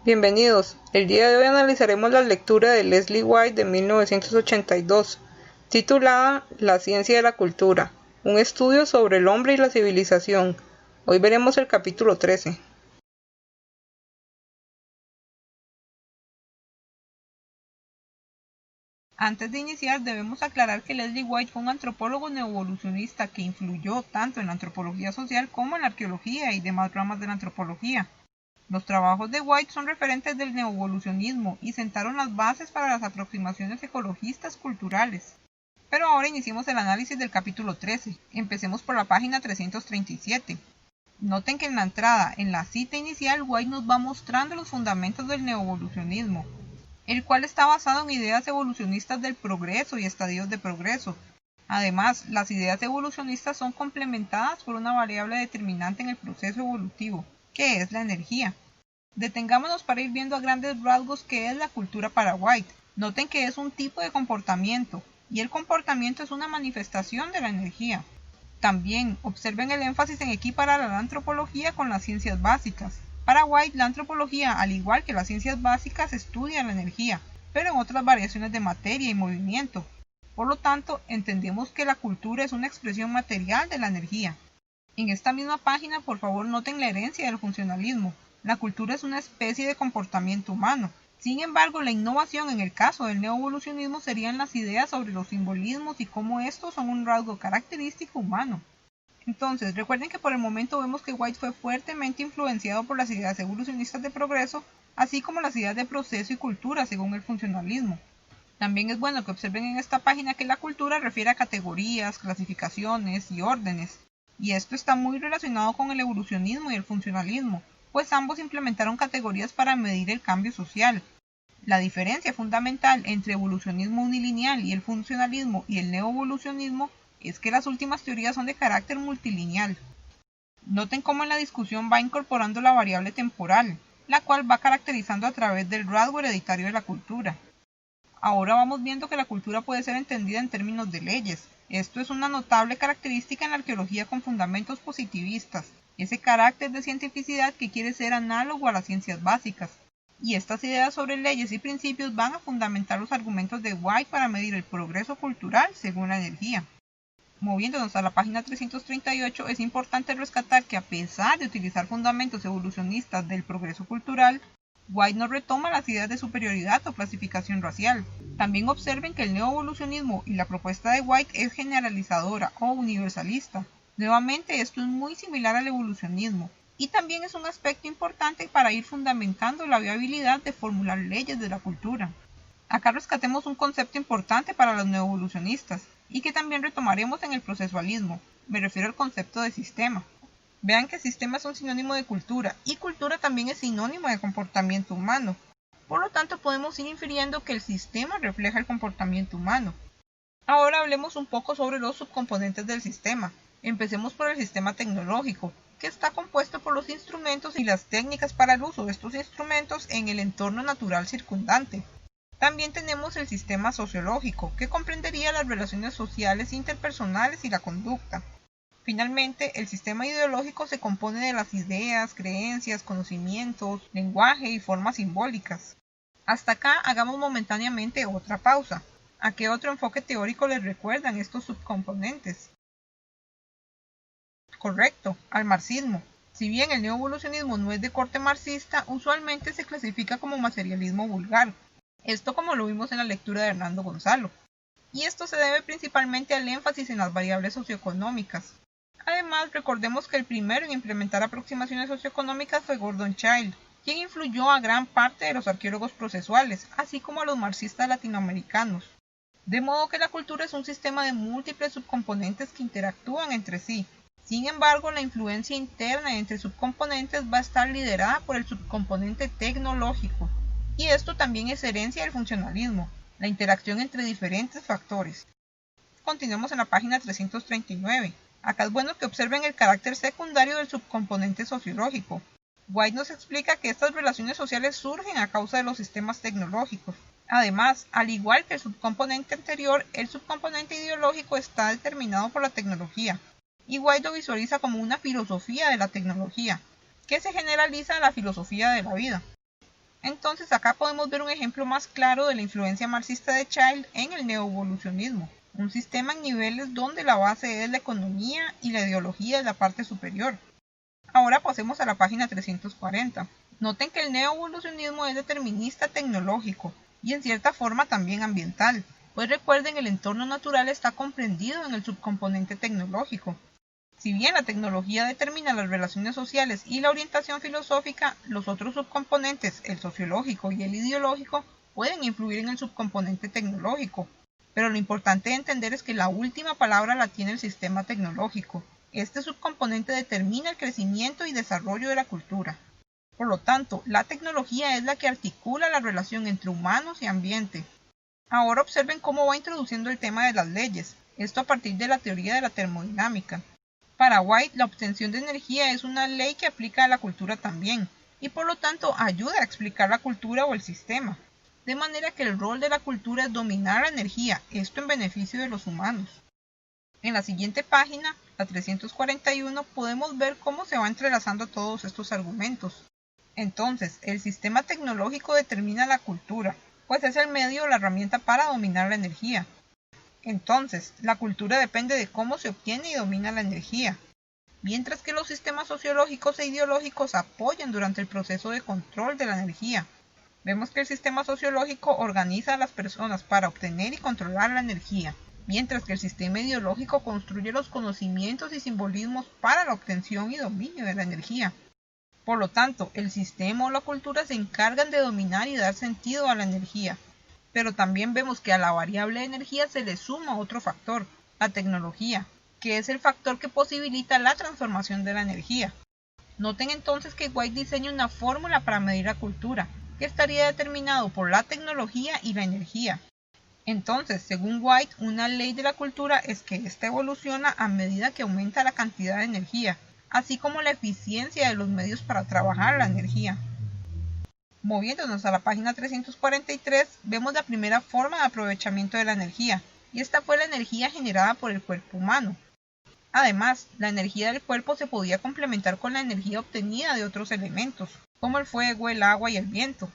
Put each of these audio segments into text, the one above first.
Bienvenidos. El día de hoy analizaremos la lectura de Leslie White de 1982, titulada La ciencia de la cultura, un estudio sobre el hombre y la civilización. Hoy veremos el capítulo 13. Antes de iniciar, debemos aclarar que Leslie White fue un antropólogo neoevolucionista que influyó tanto en la antropología social como en la arqueología y demás ramas de la antropología. Los trabajos de White son referentes del neoevolucionismo y sentaron las bases para las aproximaciones ecologistas culturales. Pero ahora iniciemos el análisis del capítulo 13. Empecemos por la página 337. Noten que en la entrada, en la cita inicial, White nos va mostrando los fundamentos del neoevolucionismo, el cual está basado en ideas evolucionistas del progreso y estadios de progreso. Además, las ideas evolucionistas son complementadas por una variable determinante en el proceso evolutivo, que es la energía. Detengámonos para ir viendo a grandes rasgos qué es la cultura para White. Noten que es un tipo de comportamiento, y el comportamiento es una manifestación de la energía. También observen el énfasis en equiparar a la antropología con las ciencias básicas. Para White, la antropología, al igual que las ciencias básicas, estudia la energía, pero en otras variaciones de materia y movimiento. Por lo tanto, entendemos que la cultura es una expresión material de la energía. En esta misma página, por favor, noten la herencia del funcionalismo. La cultura es una especie de comportamiento humano. Sin embargo, la innovación en el caso del neoevolucionismo serían las ideas sobre los simbolismos y cómo estos son un rasgo característico humano. Entonces, recuerden que por el momento vemos que White fue fuertemente influenciado por las ideas evolucionistas de progreso, así como las ideas de proceso y cultura según el funcionalismo. También es bueno que observen en esta página que la cultura refiere a categorías, clasificaciones y órdenes, y esto está muy relacionado con el evolucionismo y el funcionalismo, pues ambos implementaron categorías para medir el cambio social. La diferencia fundamental entre evolucionismo unilineal y el funcionalismo y el neoevolucionismo es que las últimas teorías son de carácter multilineal. Noten cómo en la discusión va incorporando la variable temporal, la cual va caracterizando a través del rasgo hereditario de la cultura. Ahora vamos viendo que la cultura puede ser entendida en términos de leyes. Esto es una notable característica en la arqueología con fundamentos positivistas, ese carácter de cientificidad que quiere ser análogo a las ciencias básicas. Y estas ideas sobre leyes y principios van a fundamentar los argumentos de White para medir el progreso cultural según la energía. Moviéndonos a la página 338, es importante rescatar que a pesar de utilizar fundamentos evolucionistas del progreso cultural, White no retoma las ideas de superioridad o clasificación racial. También observen que el neoevolucionismo y la propuesta de White es generalizadora o universalista. Nuevamente, esto es muy similar al evolucionismo, y también es un aspecto importante para ir fundamentando la viabilidad de formular leyes de la cultura. Acá rescatemos un concepto importante para los neoevolucionistas, y que también retomaremos en el procesualismo. Me refiero al concepto de sistema. Vean que sistema es un sinónimo de cultura, y cultura también es sinónimo de comportamiento humano. Por lo tanto, podemos ir infiriendo que el sistema refleja el comportamiento humano. Ahora hablemos un poco sobre los subcomponentes del sistema. Empecemos por el sistema tecnológico, que está compuesto por los instrumentos y las técnicas para el uso de estos instrumentos en el entorno natural circundante. También tenemos el sistema sociológico, que comprendería las relaciones sociales interpersonales y la conducta. Finalmente, el sistema ideológico se compone de las ideas, creencias, conocimientos, lenguaje y formas simbólicas. Hasta acá hagamos momentáneamente otra pausa. ¿A qué otro enfoque teórico les recuerdan estos subcomponentes? Correcto, al marxismo. Si bien el neoevolucionismo no es de corte marxista, usualmente se clasifica como materialismo vulgar. Esto como lo vimos en la lectura de Hernando Gonzalo. Y esto se debe principalmente al énfasis en las variables socioeconómicas. Además, recordemos que el primero en implementar aproximaciones socioeconómicas fue Gordon Childe, quien influyó a gran parte de los arqueólogos procesuales, así como a los marxistas latinoamericanos. De modo que la cultura es un sistema de múltiples subcomponentes que interactúan entre sí. Sin embargo, la influencia interna entre subcomponentes va a estar liderada por el subcomponente tecnológico. Y esto también es herencia del funcionalismo, la interacción entre diferentes factores. Continuemos en la página 339. Acá es bueno que observen el carácter secundario del subcomponente sociológico. White nos explica que estas relaciones sociales surgen a causa de los sistemas tecnológicos. Además, al igual que el subcomponente anterior, el subcomponente ideológico está determinado por la tecnología, y White lo visualiza como una filosofía de la tecnología, que se generaliza a la filosofía de la vida. Entonces acá podemos ver un ejemplo más claro de la influencia marxista de Child en el neoevolucionismo, un sistema en niveles donde la base es la economía y la ideología es la parte superior. Ahora pasemos a la página 340. Noten que el neoevolucionismo es determinista tecnológico y en cierta forma también ambiental, pues recuerden el entorno natural está comprendido en el subcomponente tecnológico. Si bien la tecnología determina las relaciones sociales y la orientación filosófica, los otros subcomponentes, el sociológico y el ideológico, pueden influir en el subcomponente tecnológico. Pero lo importante de entender es que la última palabra la tiene el sistema tecnológico. Este subcomponente determina el crecimiento y desarrollo de la cultura. Por lo tanto, la tecnología es la que articula la relación entre humanos y ambiente. Ahora observen cómo va introduciendo el tema de las leyes, esto a partir de la teoría de la termodinámica. Para White, la obtención de energía es una ley que aplica a la cultura también, y por lo tanto ayuda a explicar la cultura o el sistema. De manera que el rol de la cultura es dominar la energía, esto en beneficio de los humanos. En la siguiente página, la 341, podemos ver cómo se va entrelazando todos estos argumentos. Entonces, el sistema tecnológico determina la cultura, pues es el medio o la herramienta para dominar la energía. Entonces, la cultura depende de cómo se obtiene y domina la energía, mientras que los sistemas sociológicos e ideológicos apoyan durante el proceso de control de la energía. Vemos que el sistema sociológico organiza a las personas para obtener y controlar la energía, mientras que el sistema ideológico construye los conocimientos y simbolismos para la obtención y dominio de la energía. Por lo tanto, el sistema o la cultura se encargan de dominar y dar sentido a la energía. Pero también vemos que a la variable de energía se le suma otro factor, la tecnología, que es el factor que posibilita la transformación de la energía. Noten entonces que White diseña una fórmula para medir la cultura, que estaría determinado por la tecnología y la energía. Entonces, según White, una ley de la cultura es que ésta evoluciona a medida que aumenta la cantidad de energía, así como la eficiencia de los medios para trabajar la energía. Moviéndonos a la página 343, vemos la primera forma de aprovechamiento de la energía, y esta fue la energía generada por el cuerpo humano. Además, la energía del cuerpo se podía complementar con la energía obtenida de otros elementos, como el fuego, el agua y el viento.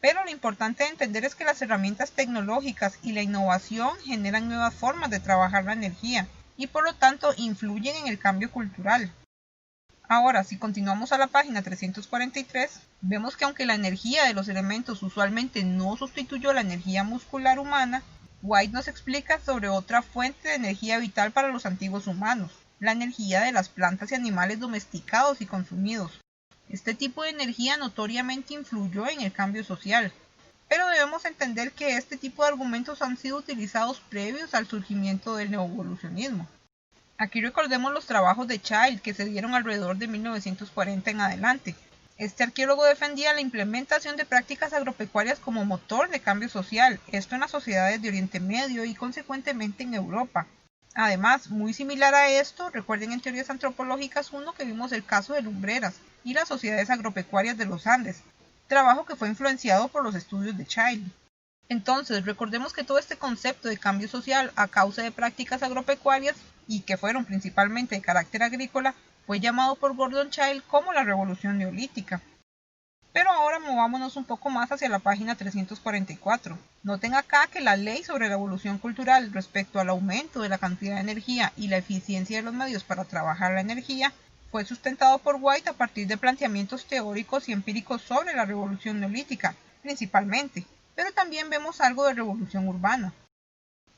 Pero lo importante de entender es que las herramientas tecnológicas y la innovación generan nuevas formas de trabajar la energía, y por lo tanto influyen en el cambio cultural. Ahora, si continuamos a la página 343, vemos que aunque la energía de los elementos usualmente no sustituyó la energía muscular humana, White nos explica sobre otra fuente de energía vital para los antiguos humanos, la energía de las plantas y animales domesticados y consumidos. Este tipo de energía notoriamente influyó en el cambio social, pero debemos entender que este tipo de argumentos han sido utilizados previos al surgimiento del neoevolucionismo. Aquí recordemos los trabajos de Child que se dieron alrededor de 1940 en adelante. Este arqueólogo defendía la implementación de prácticas agropecuarias como motor de cambio social, esto en las sociedades de Oriente Medio y consecuentemente en Europa. Además, muy similar a esto, recuerden en Teorías Antropológicas 1 que vimos el caso de Lumbreras y las sociedades agropecuarias de los Andes, trabajo que fue influenciado por los estudios de Child. Entonces, recordemos que todo este concepto de cambio social a causa de prácticas agropecuarias, y que fueron principalmente de carácter agrícola, fue llamado por Gordon Child como la Revolución Neolítica. Pero ahora movámonos un poco más hacia la página 344. Noten acá que la ley sobre la evolución cultural respecto al aumento de la cantidad de energía y la eficiencia de los medios para trabajar la energía fue sustentado por White a partir de planteamientos teóricos y empíricos sobre la Revolución Neolítica, principalmente, pero también vemos algo de revolución urbana.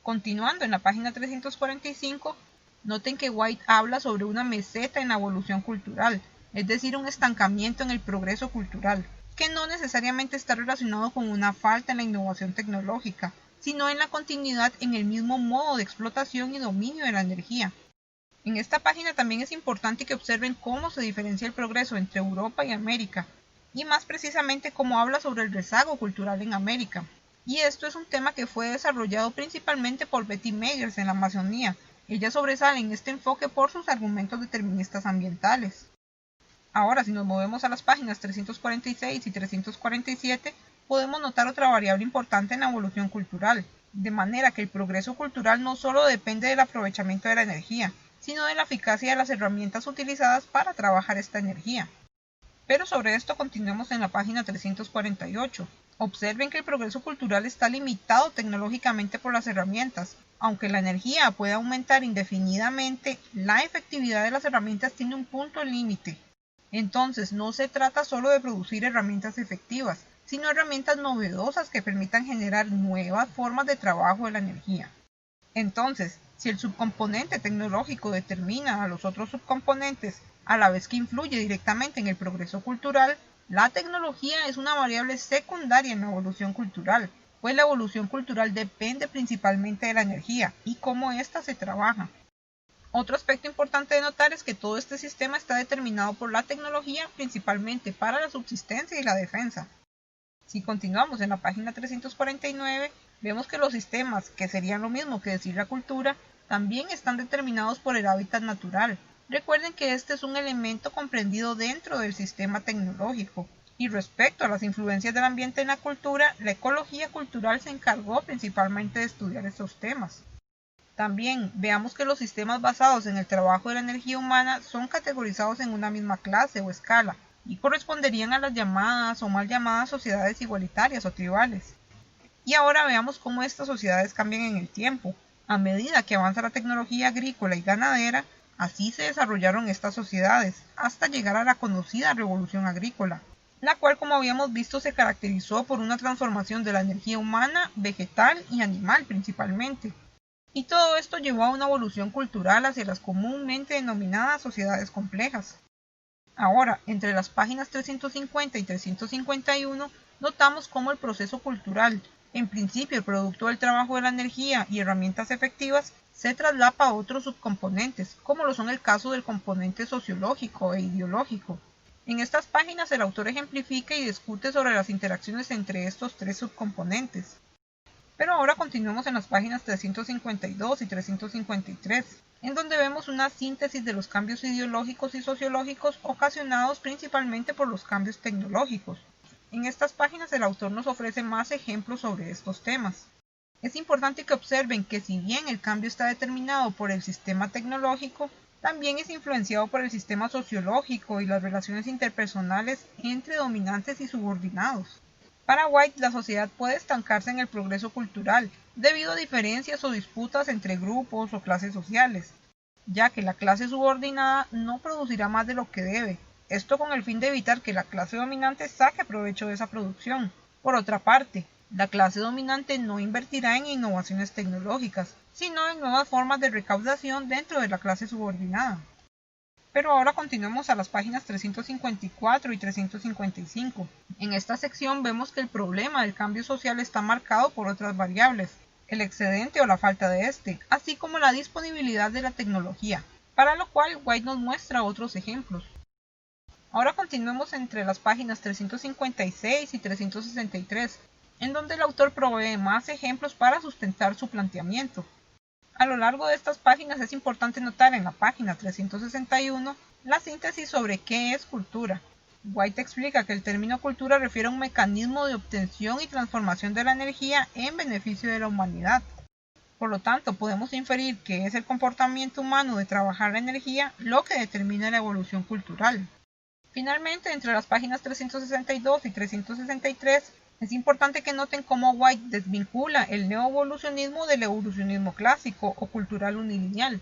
Continuando en la página 345, noten que White habla sobre una meseta en la evolución cultural, es decir, un estancamiento en el progreso cultural, que no necesariamente está relacionado con una falta en la innovación tecnológica, sino en la continuidad en el mismo modo de explotación y dominio de la energía. En esta página también es importante que observen cómo se diferencia el progreso entre Europa y América, y más precisamente cómo habla sobre el rezago cultural en América. Y esto es un tema que fue desarrollado principalmente por Betty Meggers en la Amazonía. Ella sobresale en este enfoque por sus argumentos deterministas ambientales. Ahora, si nos movemos a las páginas 346 y 347, podemos notar otra variable importante en la evolución cultural, de manera que el progreso cultural no solo depende del aprovechamiento de la energía, sino de la eficacia de las herramientas utilizadas para trabajar esta energía. Pero sobre esto continuemos en la página 348. Observen que el progreso cultural está limitado tecnológicamente por las herramientas. Aunque la energía puede aumentar indefinidamente, la efectividad de las herramientas tiene un punto límite. Entonces, no se trata solo de producir herramientas efectivas, sino herramientas novedosas que permitan generar nuevas formas de trabajo de la energía. Entonces, si el subcomponente tecnológico determina a los otros subcomponentes, a la vez que influye directamente en el progreso cultural, la tecnología es una variable secundaria en la evolución cultural, pues la evolución cultural depende principalmente de la energía y cómo ésta se trabaja. Otro aspecto importante de notar es que todo este sistema está determinado por la tecnología principalmente para la subsistencia y la defensa. Si continuamos en la página 349, vemos que los sistemas, que serían lo mismo que decir la cultura, también están determinados por el hábitat natural. Recuerden que este es un elemento comprendido dentro del sistema tecnológico. Y respecto a las influencias del ambiente en la cultura, la ecología cultural se encargó principalmente de estudiar estos temas. También veamos que los sistemas basados en el trabajo de la energía humana son categorizados en una misma clase o escala y corresponderían a las llamadas o mal llamadas sociedades igualitarias o tribales. Y ahora veamos cómo estas sociedades cambian en el tiempo. A medida que avanza la tecnología agrícola y ganadera, así se desarrollaron estas sociedades, hasta llegar a la conocida revolución agrícola, la cual, como habíamos visto, se caracterizó por una transformación de la energía humana, vegetal y animal principalmente. Y todo esto llevó a una evolución cultural hacia las comúnmente denominadas sociedades complejas. Ahora, entre las páginas 350 y 351, notamos cómo el proceso cultural, en principio el producto del trabajo de la energía y herramientas efectivas, se traslapa a otros subcomponentes, como lo son el caso del componente sociológico e ideológico. En estas páginas el autor ejemplifica y discute sobre las interacciones entre estos tres subcomponentes. Pero ahora continuemos en las páginas 352 y 353, en donde vemos una síntesis de los cambios ideológicos y sociológicos ocasionados principalmente por los cambios tecnológicos. En estas páginas el autor nos ofrece más ejemplos sobre estos temas. Es importante que observen que si bien el cambio está determinado por el sistema tecnológico, también es influenciado por el sistema sociológico y las relaciones interpersonales entre dominantes y subordinados. Para White, la sociedad puede estancarse en el progreso cultural debido a diferencias o disputas entre grupos o clases sociales, ya que la clase subordinada no producirá más de lo que debe, esto con el fin de evitar que la clase dominante saque provecho de esa producción. Por otra parte, la clase dominante no invertirá en innovaciones tecnológicas, sino en nuevas formas de recaudación dentro de la clase subordinada. Pero ahora continuemos a las páginas 354 y 355. En esta sección vemos que el problema del cambio social está marcado por otras variables, el excedente o la falta de este, así como la disponibilidad de la tecnología, para lo cual White nos muestra otros ejemplos. Ahora continuemos entre las páginas 356 y 363, en donde el autor provee más ejemplos para sustentar su planteamiento. A lo largo de estas páginas es importante notar en la página 361 la síntesis sobre qué es cultura. White explica que el término cultura refiere a un mecanismo de obtención y transformación de la energía en beneficio de la humanidad. Por lo tanto, podemos inferir que es el comportamiento humano de trabajar la energía lo que determina la evolución cultural. Finalmente, entre las páginas 362 y 363, es importante que noten cómo White desvincula el neoevolucionismo del evolucionismo clásico o cultural unilineal.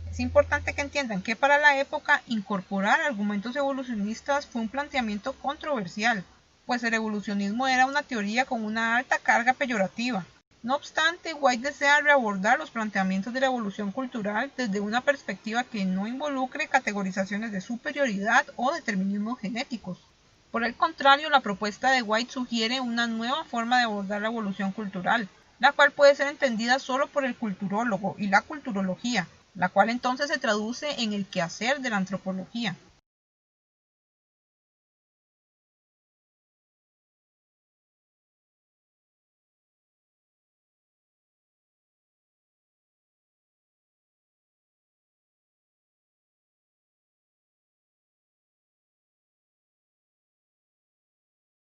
Es importante que entiendan que para la época incorporar argumentos evolucionistas fue un planteamiento controversial, pues el evolucionismo era una teoría con una alta carga peyorativa. No obstante, White desea reabordar los planteamientos de la evolución cultural desde una perspectiva que no involucre categorizaciones de superioridad o determinismos genéticos. Por el contrario, la propuesta de White sugiere una nueva forma de abordar la evolución cultural, la cual puede ser entendida solo por el culturólogo y la culturología, la cual entonces se traduce en el quehacer de la antropología.